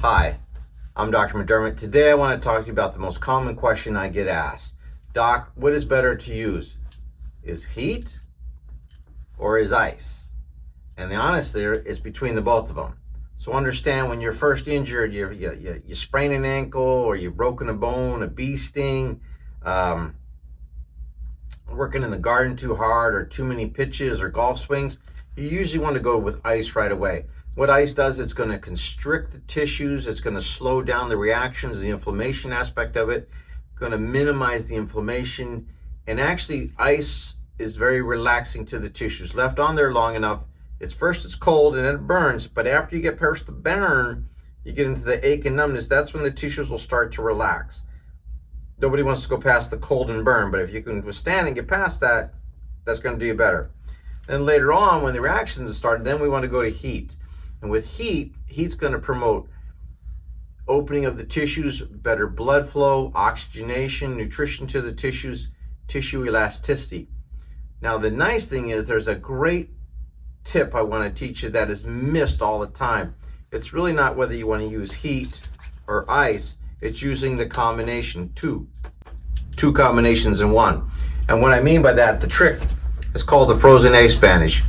Hi, I'm Dr. McDermott. Today I want to talk to you about the most common question I get asked. Doc, what is better to use? Is heat or is ice? And the honest there is between the both of them. So understand, when you're first injured, you sprain an ankle or you've broken a bone, a bee sting, working in the garden too hard or too many pitches or golf swings, you usually want to go with ice right away. What ice does, it's going to constrict the tissues, it's going to slow down the reactions, the inflammation aspect of it, going to minimize the inflammation, and actually ice is very relaxing to the tissues. Left on there long enough, it's cold and then it burns, but after you get past the burn, you get into the ache and numbness. That's when the tissues will start to relax. Nobody wants to go past the cold and burn, but if you can withstand and get past that, that's going to do you better. Then later on, when the reactions have started, then we want to go to heat. And with heat's going to promote opening of the tissues, better blood flow, oxygenation, nutrition to the tissues, tissue elasticity. Now, the nice thing is there's a great tip I want to teach you that is missed all the time. It's really not whether you want to use heat or ice. It's using the combination, two combinations in one. And what I mean by that, the trick is called the frozen ace bandage.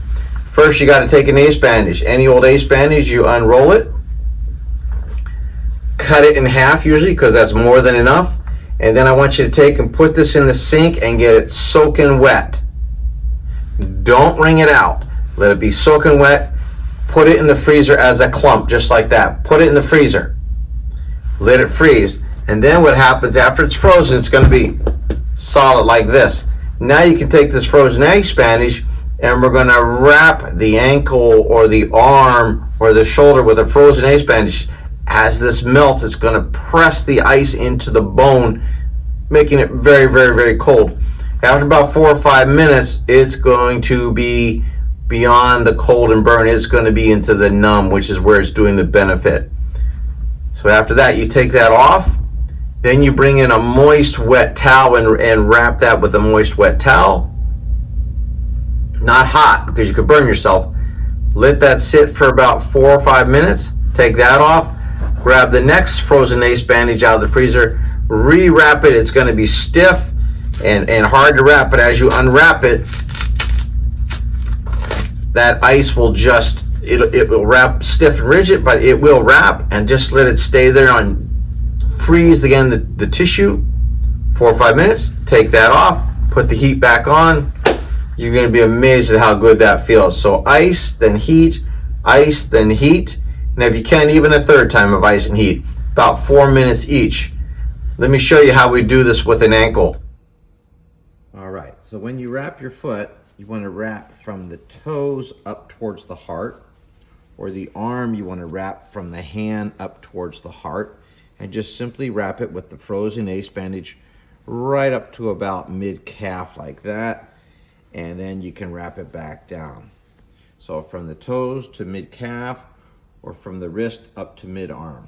First, you got to take an ace bandage. Any old ace bandage, you unroll it, cut it in half usually, because that's more than enough. And then I want you to take and put this in the sink and get it soaking wet. Don't wring it out. Let it be soaking wet. Put it in the freezer as a clump, just like that. Put it in the freezer. Let it freeze. And then what happens after it's frozen, it's going to be solid like this. Now you can take this frozen ace bandage and we're going to wrap the ankle or the arm or the shoulder with a frozen ace bandage. As this melts, it's going to press the ice into the bone, making it very, very, very cold. After about 4 or 5 minutes, it's going to be beyond the cold and burn. It's going to be into the numb, which is where it's doing the benefit. So after that, you take that off. Then you bring in a moist, wet towel and wrap that with a moist, wet towel. Not hot, because you could burn yourself. Let that sit for about 4 or 5 minutes. Take that off. Grab the next frozen ace bandage out of the freezer. Re-wrap it. It's going to be stiff and hard to wrap, but as you unwrap it, that ice will just, it will wrap stiff and rigid, but it will wrap, and just let it stay there on freeze again the tissue 4 or 5 minutes. Take that off, put the heat back on. You're going to be amazed at how good that feels. So ice, then heat, ice, then heat. And if you can, even a third time of ice and heat, about 4 minutes each. Let me show you how we do this with an ankle. All right, so when you wrap your foot, you want to wrap from the toes up towards the heart, or the arm, you want to wrap from the hand up towards the heart, and just simply wrap it with the frozen ace bandage right up to about mid-calf like that. And then you can wrap it back down. So from the toes to mid-calf, or from the wrist up to mid-arm.